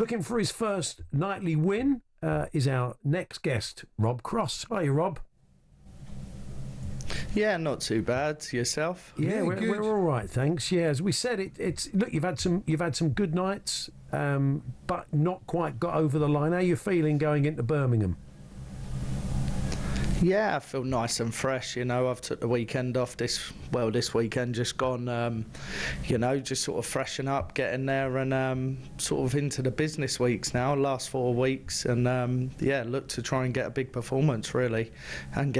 Looking for his first nightly win is our next guest, Rob Cross. Hi, Rob. Yeah, not too bad. Yourself? Yeah, we're all right, thanks. Yeah, as we said, it's look, you've had some good nights, but not quite got over the line. How are you feeling going into Birmingham? Yeah, I feel nice and fresh. I've took the weekend off this weekend just gone, just sort of freshen up, getting there and sort of into the business weeks now, last 4 weeks. And, look to try and get a big performance, really, and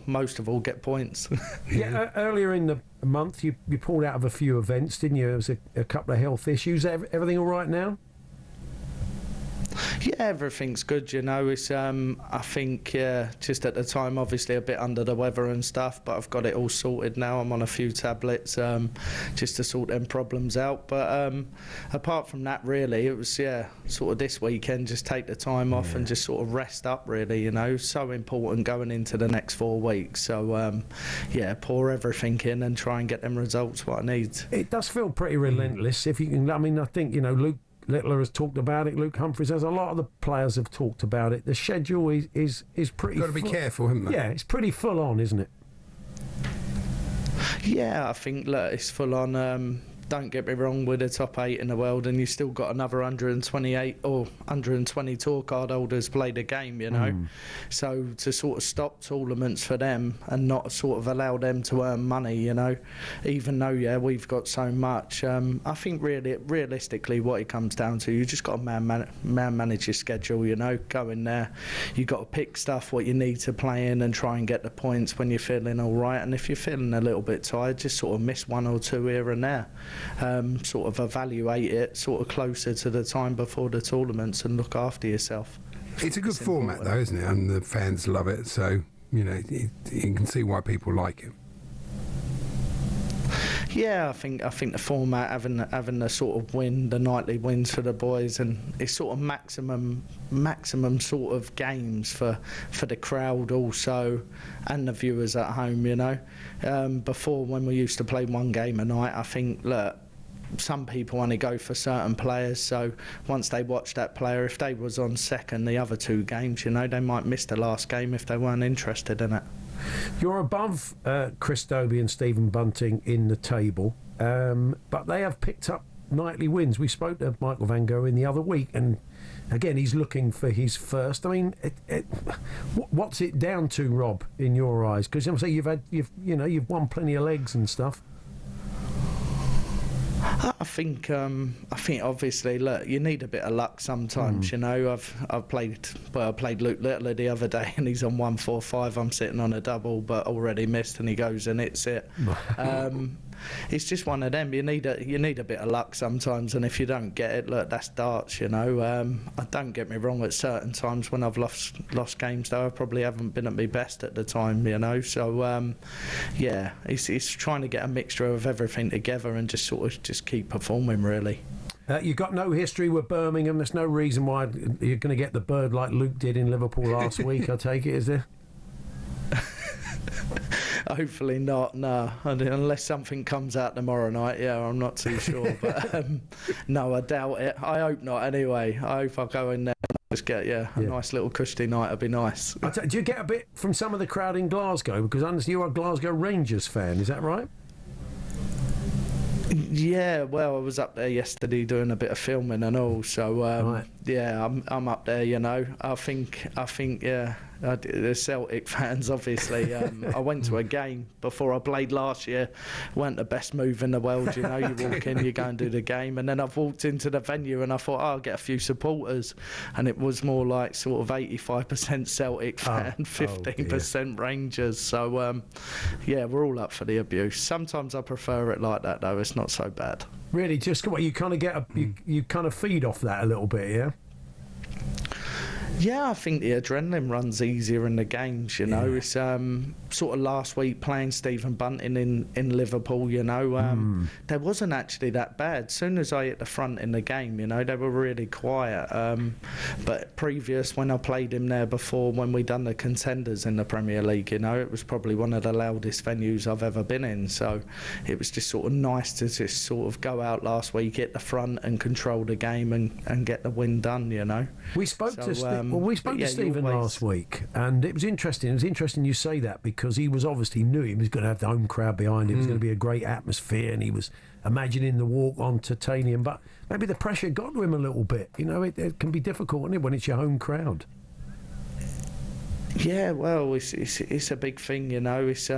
most of all, get points. Yeah, earlier in the month, you pulled out of a few events, didn't you? There was a couple of health issues. Everything all right now? Yeah, everything's good, It's, I think, just at the time, obviously a bit under the weather and stuff, but I've got it all sorted now. I'm on a few tablets just to sort them problems out. But apart from that, really, it was, sort of this weekend, just take the time off and just sort of rest up, really, So important going into the next 4 weeks. So, pour everything in and try and get them results what I need. It does feel pretty relentless. If you can, I mean, I think, Luke Littler has talked about it. Luke Humphries has. A lot of the players have talked about it. The schedule is pretty. Got to be careful, haven't they? Yeah, it's pretty full on, isn't it? Yeah, I think it's full on. Don't get me wrong, we're the top 8 in the world, and you still got another 128 or 120 tour card holders play the game, So to sort of stop tournaments for them and not sort of allow them to earn money, even though we've got so much. I think realistically, what it comes down to, you just got to man manage your schedule. Go in there. You got to pick stuff what you need to play in and try and get the points when you're feeling all right. And if you're feeling a little bit tired, just sort of miss 1 or 2 here and there. Sort of evaluate it sort of closer to the time before the tournaments and look after yourself. It's a good format though, isn't it? And the fans love it, so you can see why people like it. Yeah, I think the format having the sort of the nightly wins for the boys, and it's sort of maximum sort of games for the crowd also and the viewers at home. Before, when we used to play 1 game a night, I think some people only go for certain players, so once they watch that player, if they was on second the other 2 games, they might miss the last game if they weren't interested in it. You're above Chris Dobie and Stephen Bunting in the table, but they have picked up nightly wins. We spoke to Michael Van Gogh the other week, and again he's looking for his first. I mean, what's it down to, Rob, in your eyes? Because I'm saying you've won plenty of legs and stuff. I think obviously, look, you need a bit of luck sometimes. I've played Luke Littler the other day, and he's on 145. I'm sitting on a double, but already missed, and he goes and hits it. It's just one of them. You need a bit of luck sometimes, and if you don't get it, look, that's darts. Don't get me wrong. At certain times when I've lost games, though, I probably haven't been at my best at the time. So it's trying to get a mixture of everything together and just sort of just keep performing, really. You've got no history with Birmingham. There's no reason why you're going to get the bird like Luke did in Liverpool last week, I take it, is there? Hopefully not, no. Unless something comes out tomorrow night, I'm not too sure. But no, I doubt it. I hope not anyway. I hope I go in there and just get a nice little cushy night. It'd be nice. Do you get a bit from some of the crowd in Glasgow? Because I understand you're a Glasgow Rangers fan, is that right? Yeah, well, I was up there yesterday doing a bit of filming and all, so right. I'm up there. I think the Celtic fans, obviously. I went to a game before I played last year. Weren't the best move in the world, You walk in, you go and do the game, and then I've walked into the venue and I thought, I'll get a few supporters, and it was more like sort of 85% Celtic fan, 15% Rangers. So we're all up for the abuse. Sometimes I prefer it like that, though. It's not so bad. Really, just what you kind of get, you kind of feed off that a little bit, yeah. Yeah, I think the adrenaline runs easier in the games, you know. It's sort of last week playing Stephen Bunting in Liverpool, you know. They wasn't actually that bad. As soon as I hit the front in the game, you know, they were really quiet. But previous, when I played him there before, when we done the Contenders in the Premier League, you know, it was probably one of the loudest venues I've ever been in. So it was just sort of nice to just sort of go out last week, hit the front and control the game and get the win done, you know. We spoke to Stephen last week, and it was interesting. It was interesting you say that, because he was obviously knew he was going to have the home crowd behind him. It was going to be a great atmosphere, and he was imagining the walk on Titanium. But maybe the pressure got to him a little bit. You know, it can be difficult, isn't it, when it's your home crowd? Yeah, well, it's a big thing, you know. It's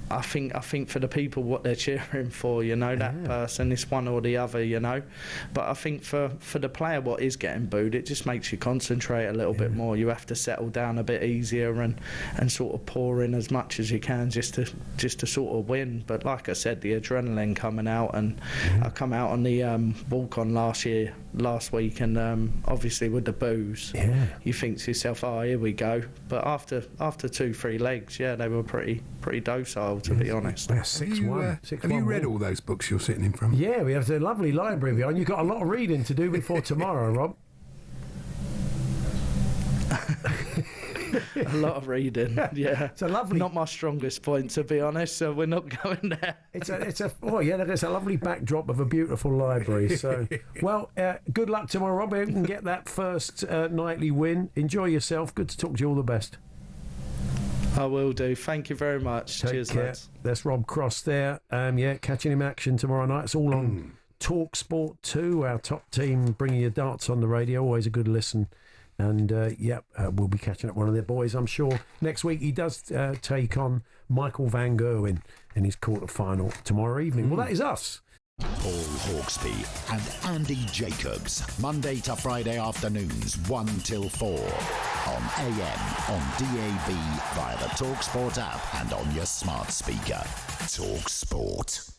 I think for the people what they're cheering for, you know, that person, it's one or the other, you know. But I think for the player what is getting booed, it just makes you concentrate a little bit more. You have to settle down a bit easier and sort of pour in as much as you can just to sort of win. But like I said, the adrenaline coming out, and I come out on the walk on last week, and obviously with the boos, you think to yourself, oh, here we go. But after 2-3 legs, they were pretty docile, to be honest. Yeah, 6-1. Have you read all those books you're sitting in front of? Yeah, we have a lovely library behind. You've got a lot of reading to do before tomorrow, Rob. A lot of reading, yeah. It's a lovely... Not my strongest point, to be honest, so we're not going there. It's a lovely backdrop of a beautiful library. So, well, good luck tomorrow, Rob. You can get that first nightly win. Enjoy yourself. Good to talk to you. All the best. I will do. Thank you very much. Cheers, lads. That's Rob Cross there. Catching him action tomorrow night. It's all on talkSPORT 2, our top team bringing you darts on the radio. Always a good listen. And, we'll be catching up one of their boys, I'm sure. Next week he does take on Michael Van Gerwen in his quarter-final tomorrow evening. Well, that is us. Paul Hawksbee and Andy Jacobs, Monday to Friday afternoons 1 till 4 on AM, on DAB, via the talkSPORT app and on your smart speaker. talkSPORT.